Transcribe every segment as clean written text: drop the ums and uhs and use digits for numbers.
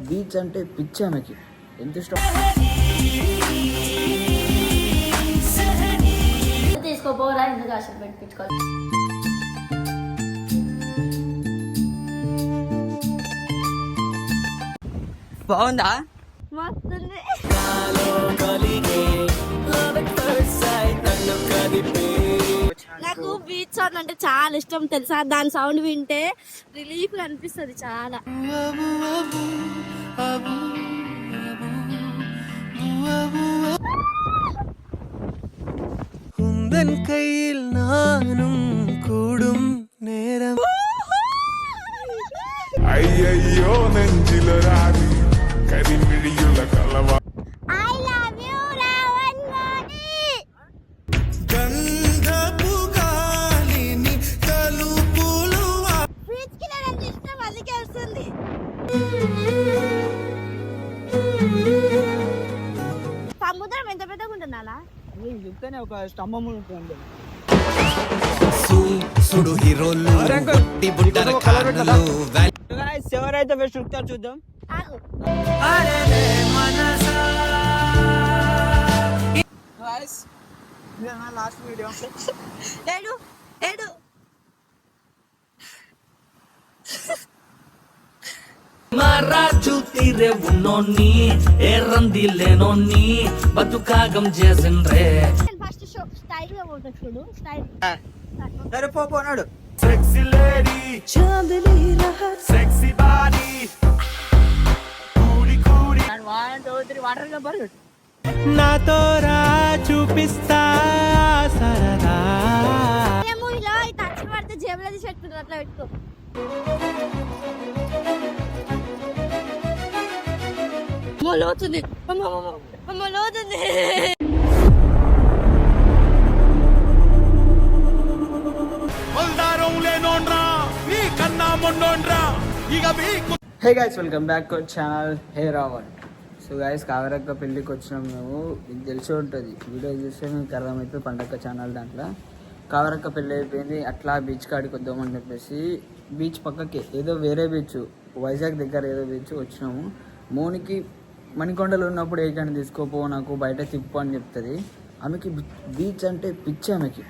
Beach అంటే పిచ్చి ఆమెకి, ఎంత ఇష్టం. తీసుకోపోరా, ఎందుకు ఆశలు పెట్టించుకోవాలి. బాగుందా? మస్తుంది. నాకు బీచ్ సౌండ్ అంటే చాలా ఇష్టం తెలుసా. దాని సౌండ్ వింటే రిలీఫ్ అనిపిస్తుంది చాలా. உந்தன் கையில் நானும் கூடும் நேரம் అయ్యయ్యో నెంజిల రాని కరిమిడియుల కలవా. I love you రావణ్ణి. గంధపు గాలిని తలుపులు బీచ్ కి నాకు ఇష్టం, అందుకే వస్తుంది. సముద్రం ఎంత పెద్దగా ఉంటుందా? చెప్తానే ఒక స్తంభం ఉంటుంది. సుడు హీరోలు కొట్టి బుట్టర కార్లు ఎవరైతే బెస్ట్ ఉడతారు చూద్దాం. లాస్ట్ వీడియో ఏడు ఏడు మహారాజు తీరే ఉన్నోన్ని ఏరంది లేనోన్ని బతుకాగం చేసిండ్రే. ఫస్ట్ షో స్టైల్ గా పోతా చూడు. స్టైల్ సరే పోనాడు. సెక్సీ లేడీ సెక్సీ బాడీ కూడి కూడి. 1 2 3 వాటర్ నెంబర్ నాతో రా చూపిస్తా సరదా. మూవీలో ఈ టచ్ పడితే జేబులో తీసి పెట్టుకుంటారు, అట్లా పెట్టుకో. లోతుంది లోతుంది. మందారం లేనోండ్రా నీ కన్నా మొండోండ్రా ఇక మీకు. Hey guys, welcome back to channel hey Raavan. So guys, కావరక్క పెళ్ళికి వచ్చినాం మేము. మీకు తెలిసి ఉంటుంది, వీడియో చూస్తే మీకు అర్థమవుతుంది. పండగ ఛానల్ దాంట్లో కావరక్క పెళ్ళి అయిపోయింది. అట్లా బీచ్ కాడికి వద్దామని చెప్పేసి బీచ్ పక్కకి ఏదో వేరే బీచ్, వైజాగ్ దగ్గర ఏదో బీచ్ వచ్చినాము. మోనికి మణికొండలు ఉన్నప్పుడు ఏకండి తీసుకోపో, నాకు బయట తిప్పు అని చెప్తుంది. ఆమెకి బీచ్ అంటే పిచ్చి, ఆమెకి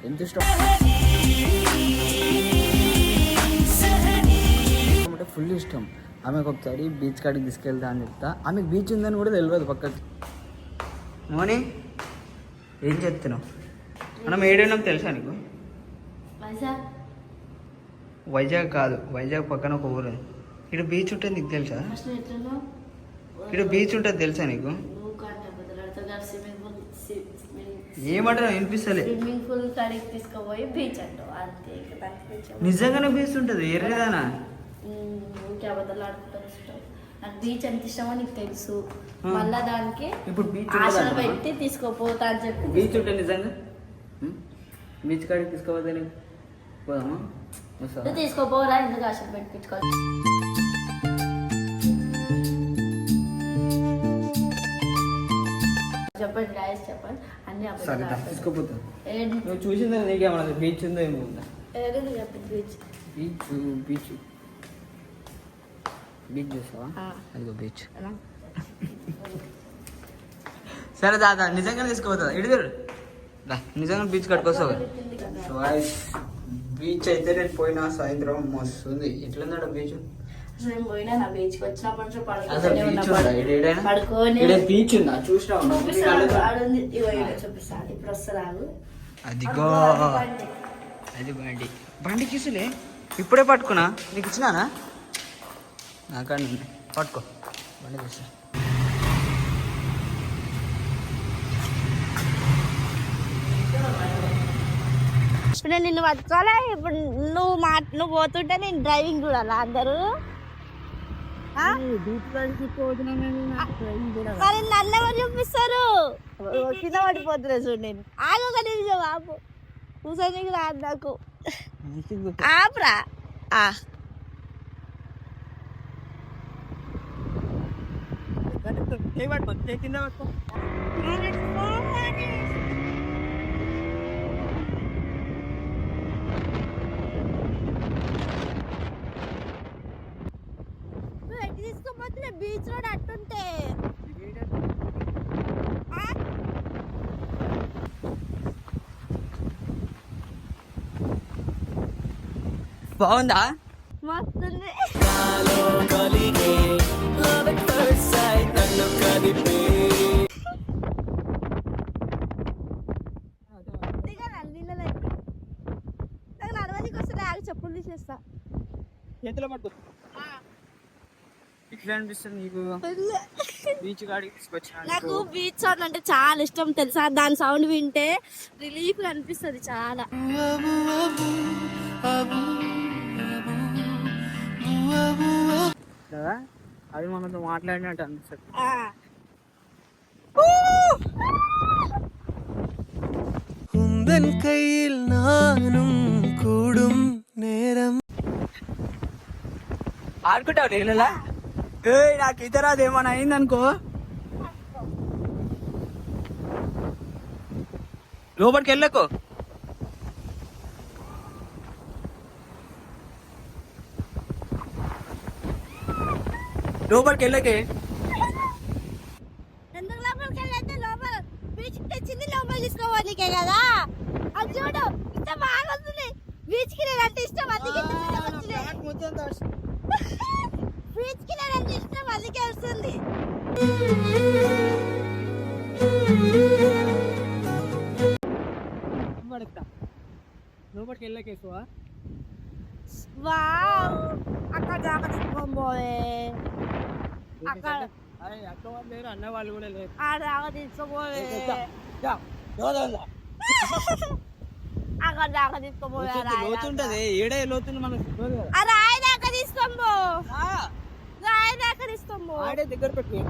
ఎంత ఇష్టం అంటే ఫుల్ ఇష్టం. ఆమెకు ఒకసారి బీచ్ కాడికి తీసుకెళ్తా అని చెప్తా. ఆమెకు బీచ్ ఉందని కూడా తెలియదు పక్కకి. మోని ఏం చెప్తున్నావు? మనం ఏడున్నాం తెలుసా నీకు? వైజాగ్ కాదు, వైజాగ్ పక్కన ఒక ఊరు. ఇక్కడ బీచ్ ఉంటుంది, నీకు తెలుసా? ఇక్కడ బీచ్ ఉంటుంది తెలుసా నీకు? ఏమంటారు వినిపిస్తలే. స్విమ్మింగ్ పూల్ కాడికి తీసుకుపోయి బీచ్ అంటావు అంతే. నిజంగానే బీచ్ ఉంటుంది, ఎర్రదానా? అబద్ధాలు ఆడుకుంటారు ఇష్టం. నాకు బీచ్ ఎంత ఇష్టమో నీకు తెలుసు. మళ్ళా దానికి ఇప్పుడు బీచ్ ఆశలు పెట్టి తీసుకోపోతా అని చెప్పి. బీచ్ ఉంటుంది నిజంగా. బీచ్ కాడికి తీసుకోపోతే నీకు పోదామా? తీసుకోపోరా, ఎందుకు ఆశలు పెట్టించుకోవాలి. చెప్పండి గాయస్, చెప్పండి. అన్ని తీసుకోపోతా. నువ్వు చూసిందా? నీకేమన్నా బీచ్ ఉందో ఏమో ఉందా? చెప్పండి. బీచ్ బీచ్ బీచ్ బీచ్ చూసావా? అదిగో బీచ్. సరే దాదా, నిజంగా తీసుకుపోతుందా? ఇడిగారు నిజంగా బీచ్ కట్టుకొస్తావు. బీచ్ అయితే నేను పోయినా సాయంత్రం మస్తుంది. ఎట్లుందా బీచ్? పోయినా నా బీచ్కి వచ్చినప్పటి నుంచి బీచ్ ఉందా? చూసినా చూపిస్తాను. ఇప్పుడు వస్తారు. అదిగో అది బండి. బండి కిసులే ఇప్పుడే పట్టుకున్నా. నీకు ఇచ్చినానా? నాకండి పట్టుకో, బండి తీసా. ఇప్పుడు నేను నిన్ను పట్టుకోలే. ఇప్పుడు నువ్వు పోతుంటే నేను డ్రైవింగ్ చూడాలా అందరూ? మరి నన్ను ఎవరు చూపిస్తారు? కింద పడిపోతున్నా చూడు. నేను ఆగొక నిమిషం ఆపు. కూర్చొని రాదు నాకు. ఆపురా. కింద పట్టుకో. బీచ్ రోడ్ అట్టుంటే ఆ? బాగుందా? మస్తుంది. దిగరా నీళ్ళలోకి. నాకు నడవడానికి వస్తుంది, ఆగి చెప్పులు తీసేస్తా. చేతిలో పట్టు. ఎట్లా అనిపిస్తుంది నీకు బీచ్ కాడికి తీసుకొచ్చిన? నాకు బీచ్ సౌండ్ అంటే చాలా ఇష్టం తెలుసా. దాని సౌండ్ వింటే రిలీఫ్ అనిపిస్తుంది చాలా. కదా అది మనతో మాట్లాడినట్టు అనిపిస్తుంది. ఆ. ഉന്തൻ കയ്യിൽ നാനും കൂടും നേരം ఆడుకుంటావు నీళ్ళలా? ఏ నాకు ఇతరాది ఏమైనా అయిందనుకో లోపలికి వెళ్ళకు. లోపలికి వెళ్ళకే. ఎందుకు లోపలికి వెళ్ళైతే లోపల బీచ్ తెచ్చింది లోపల తీసుకోవాలికే కదా. అది చూడు ఇంత బాగా వస్తుంది. బీచ్ కి నేనంటే ఇష్టం, అందుకే బీచ్ కి నేనంటే ఇష్టం, అందుకే వస్తుంది. లోపలికి వెళ్ళకేసుకోవా? వావ్, అక్కడ దాకా తీసుకోబోయే, అక్కడ అక్క వాళ్ళు లేరు, అన్న వాళ్ళు కూడా లేరు. ఆడ దాకా తీసుకోబోయే, అక్కడ దాకా తీసుకోబోయే. లోతుంటది ఏడే లోతుంది మనకు. ఆ రాయి దాకా తీసుకోబో, రాయి దాకా తీసుకోబో, ఆడే దగ్గర పెట్టు.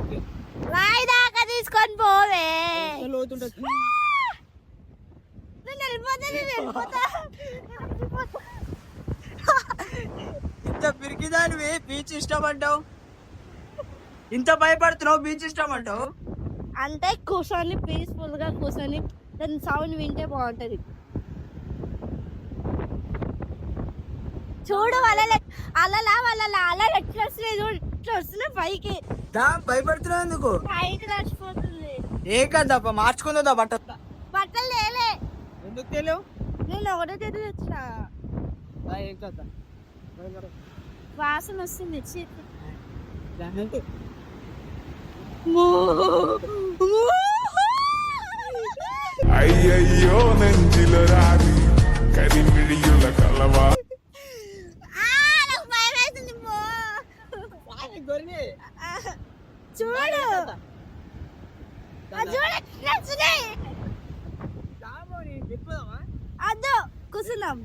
రాయి దాకా తీసుకొని పోవే. లోతుంటది. నేను వెళ్ళిపోతా, నేను వెళ్ళిపోతా. ఇంత పిరికిదానివి బీచ్ ఇష్టం అంటావు, ఇంత భయపడుతున్నావు బీచ్ ఇష్టం అంటావు. అంటే కూర్చొని పీస్ఫుల్ గా కూర్చొని దాని సౌండ్ వింటే బాగుంటది. చూడు అలా అలా ఎట్లా వస్తున్నాయి, చూడు ఇట్లా వస్తున్నాయి పైకి. భయపడుతున్నావు ఎందుకు? పైకి నడిచిపోతుంది. ఏ కదా మార్చుకుందా బట్ట? బట్టలు లేలే, ఎందుకు తెలియవు? నేను ఒకటే చేతి తెచ్చిన. ఏం కదా వాసన వస్తుంది. అయ్యయ్యో నంజిలో రాని కరిమిడియుల కలవా. నాకు భయం అవుతుంది. చూడు అద్దు కూర్చున్నాం,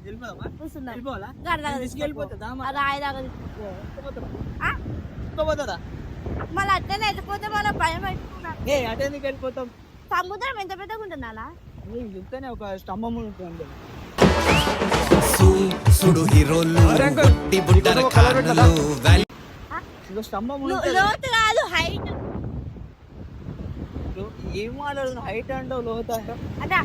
మళ్ళీ అట్లనే వెళ్ళిపోతే మన భయం పెట్టుకున్నాం. అటెందుకు వెళ్ళిపోతాం? సముద్రం ఎంత పెద్దగా ఉంటుందా? చెప్తేనే ఒక స్తంభం ఉంటుంది. సుడు హీరోలు కొట్టి బుట్టర కార్లు స్తంభం లోతు కాదు, హైట్. ఏం మాట్లాడుతుంది? హైట్ అంటావు, లోతు అంటావు. అదా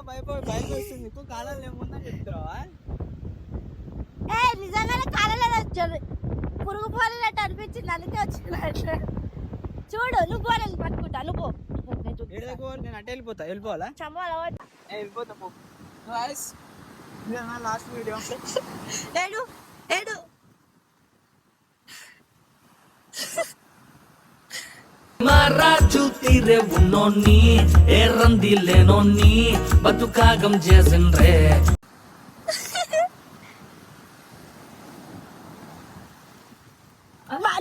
భయం వస్తుంది. ఎక్కువ కాలాలు ఏముందని చెప్తున్నావా? నిజంగానే కాలలో పురుగు పోలేనట్టు అనిపించింది, అందుకే వచ్చింది. చూడు నువ్వు పోలేదు పట్టుకుంటా, నువ్వు నేను అటే వెళ్ళిపోవాలా? వెళ్ళిపోతా పో. లాస్ట్ వీడియో ఏడు ఏడు మహారాజు తీరే ఉన్నోన్ని ఎర్రంది లేనోన్ని బతుకాగం చేసిండ్రే.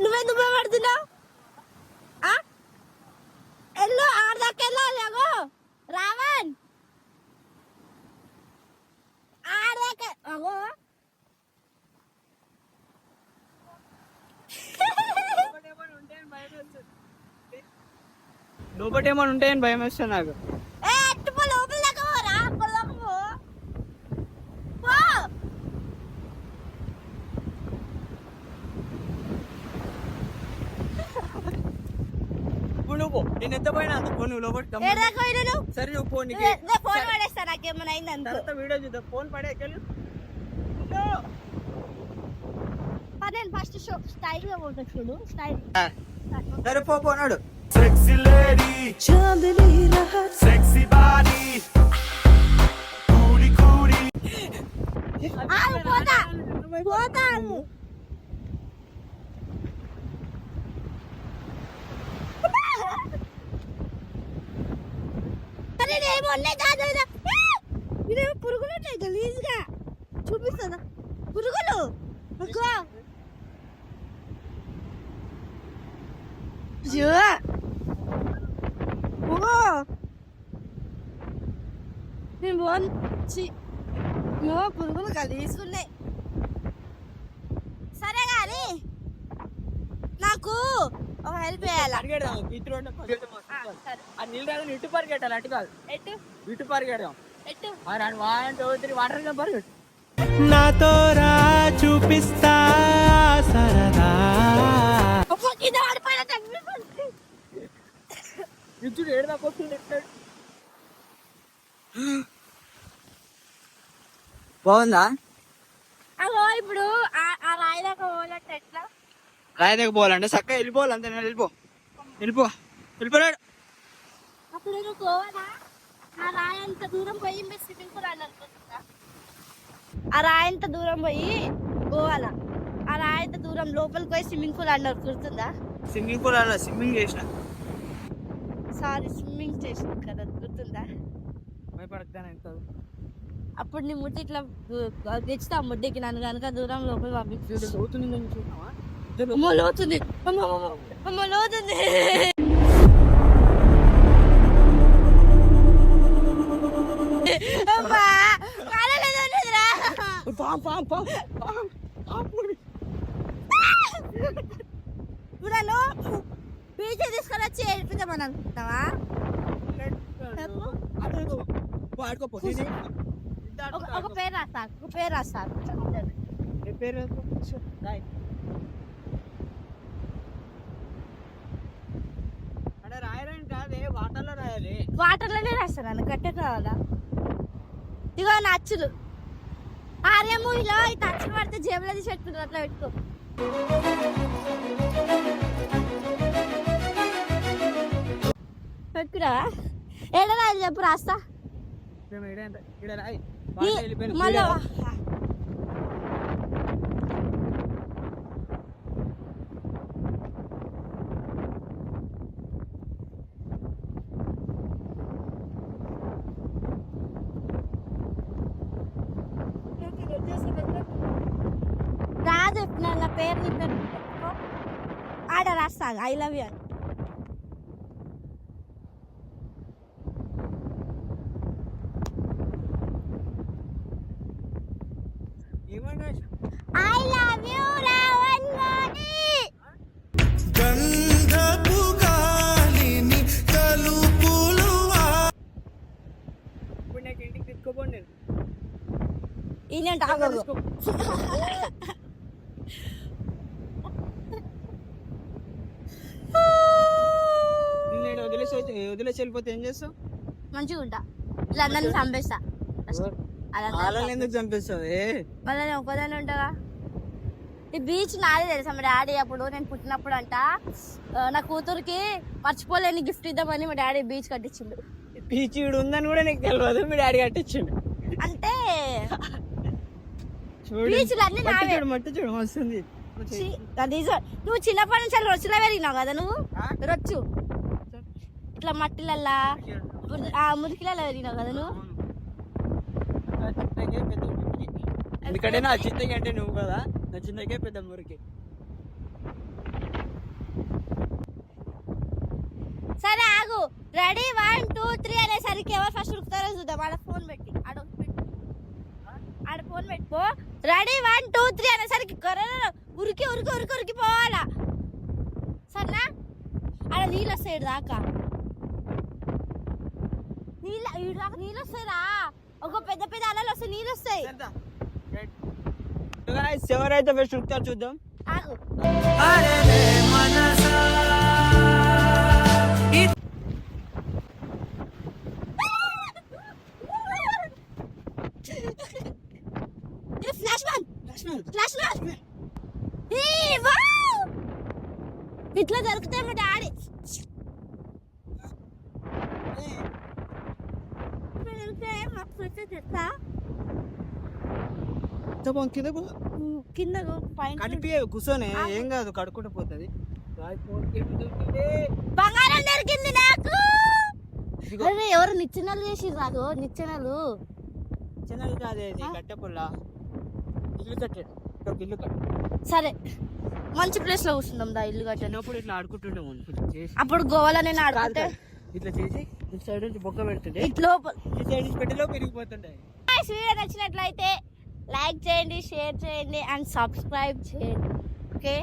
నువ్వెందుకు భయపడుతున్నావు? ఎల్లు ఆడదాకా వెళ్ళాలేగో రావణ్, ఆడదాకా అగో. లోపల ఏమైనా ఉంటాయని భయం వేస్తుంది నాకు. లోపల దాకా పోరా, అక్కడ దాకా పో. ఇప్పుడు నువ్వు నేను ఎంత పోయినా పో నువ్వు లోపలికి ఏడాక పోయినా నువ్వు? సరే నువ్వు ఫోన్ నేను ఫోన్ పడేస్తా, నాకేమైనా అయింది అనుకో. తర్వాత వీడియో చూద్దాం. ఫోన్ పడేకెళ్ళు. నేను ఫస్ట్ షో స్టైల్ గా పోతా చూడు, స్టైల్. సరే పోనాడు. Sexy lady, sexy body, coolie coolie. ఆగు, పోతా పోతా ఆగు. అరే నేమో కాదు, ఇదేమో పురుగులు ఉంటాయి గలీజ్గా చూపిస్తుందా పురుగులు. అగ్గో. అయ్యో. ఓ నేను బాగుంది. పురుగులు గలీజ్గున్నాయి. సరే కానీ నాకు ఒక హెల్ప్ చేయాలి. నీళ్ళు రాదు, ఇటు పరిగెట్టాలి. అటు కాదు, ఎట్టు ఇటు పరిగెడదాం. ఎట్టు 1 2 3 వాటర్ పరిగెట్టు. నాతో రా చూపిస్తా సరదా కింద పడిపోయిన ఇచ్చుడు ఏడు దాకా వస్తుంది. బాగుందా? అగో ఇప్పుడు ఆ రాయి దాకా పోవాలంటే ఎట్లా? రాయి దగ్గర పోవాలంటే చక్కగా వెళ్ళిపోవాలి. అంతే వెళ్ళిపోలేడు. అప్పుడు నువ్వు పోవాలా? ఆ రాయి అంత దూరం పోయి మీరు స్విమ్మింగ్ పూల్ అనుకుంటుందా? ఆ రాయి అంత దూరం పోయి పోవాలా? ఆ రాయి అంత దూరం లోపలికి పోయి స్విమ్మింగ్ పూల్ అన్నారు, గుర్తుందా? స్విమ్మింగ్ పూల్ అలా స్విమ్మింగ్ చేసిన. సారీ, స్విమ్మింగ్ చేసిన కదా, గుర్తుందా? భయపడతాను. అప్పుడు నీ ముట్టి ఇట్లా తెచ్చితే ఆ ముడ్డికి నన్ను కనుక దూరం లోపల పంపించుడు. అమ్మో లోతుంది, అమ్మో లోతుంది. అమ్మా కాలేదు ఉన్నదిరా. ఇప్పుడు బీచ్ తీసుకొని వచ్చి ఏడిపిద్దామని అనుకుంటున్నావా? ఒక పేరు రాస్తాను, ఒక పేరు రాస్తాను. రాయలేని కాదే, వాటర్లో రాయాలి. వాటర్లోనే రాస్తాను, కట్టే కావాలా? ఇగో నా అచ్చులు ఆర్య మూవీలో ఈ అచ్చులు పడితే జేబులో తీసి పెట్టుకుంటారు, అట్లా పెట్టుకో. పెట్టుకున్నావా? ఏడా రాయాలి చెప్పు, రాస్తా. మళ్ళీ రాదు. నా పేరు నీ పేరు ఆడ రాస్తా, ఐ లవ్ యూ అని. I love you, Ravangani. గంధపు గాలిని కలుపులువా ఇప్పుడు నాకు ఇంటికి తీసుకోపోండి. నేను ఈయనంట ఆగదు. నేను వదిలేసి వెళ్ళిపోతే ఏం చేస్తావు? మంచిగా ఉంటా. ఇలా అందరిని చంపేస్తా. వాళ్ళని ఎందుకు చంపేస్తావు? మళ్ళీ నేను ఒక్కదాన్ని ఉంటాగా. ఈ బీచ్ నాదే తెలుసా, మా డాడీ అప్పుడు నేను పుట్టినప్పుడు అంట నా కూతురికి మర్చిపోలేని గిఫ్ట్ ఇద్దామని మా డాడీ బీచ్ కట్టించిండు. బీచ్ ఈడు ఉందని కూడా నీకు తెలియదు, మీ డాడీ కట్టించిండు. అంటే బీచ్లు అన్ని నావే. మట్టి చూడు వస్తుంది. నువ్వు చిన్నప్పటి నుంచి రొచ్చులో పెరిగినావు కదా, నువ్వు రొచ్చు ఇట్లా మట్టిలల్లా మురికిలలో పెరిగినావు కదా నువ్వు. ఎందుకంటే నా చిన్నకి అంటే నువ్వు కదా, నా చిన్నకే పెద్ద మురికి. సరే ఆగు, రెడీ 1 2 3 అనేసరికి ఎవరు ఫస్ట్ ఉరుకుతారో చూద్దాం. ఆడ ఫోన్ పెట్టి ఆడ ఫోన్ పెట్టుకో. రెడీ 1 2 3 అనేసరికి ఉరికి ఉరికి ఉరికి ఉరికి పోవాలా, సరేనా? ఆడ నీళ్ళు వస్తాయి దాకా, నీళ్ళు వస్తాయిరా. ఒక పెద్ద పెద్ద అలలు వస్తాయి, నీళ్ళు వస్తాయి. ఎవరైతే బెస్ట్ ఉరుకుతారు చూద్దాం. ఆగు. ఫ్లాష్ ఇట్లా దొరుకుతాయి మా డాడీ. కింద పైన కడిపి కూర్చొని ఏం కాదు, కడుక్కుంటూ పోతుంది. బంగారం దొరికింది నాకు. అరే ఎవరు నిచ్చెనలు చేసి రాదు, నిచ్చెనలు చిన్నది కాదే, కట్టె పుల్ల. ఇల్లు కట్టాడు, ఇల్లు కట్టాడు. సరే మంచి ప్లేస్ లో కూర్చుందాం దా. ఇల్లు కట్టాను చిన్నప్పుడు ఇట్లా ఆడుకుంటుండే చేసి, అప్పుడు గోవాలో నేను ఆడుకుంటే ఇట్లా చేసి ఇటు సైడ్ నుంచి బొక్క పెడుతుండే, ఇట్లా ఈ సైడ్ నుంచి పెట్టిలో పెరిగిపోతుండే. వీడియో నచ్చినట్లయితే లైక్ చేయండి, షేర్ చేయండి అండ్ సబ్స్క్రైబ్ చేయండి. ఓకే.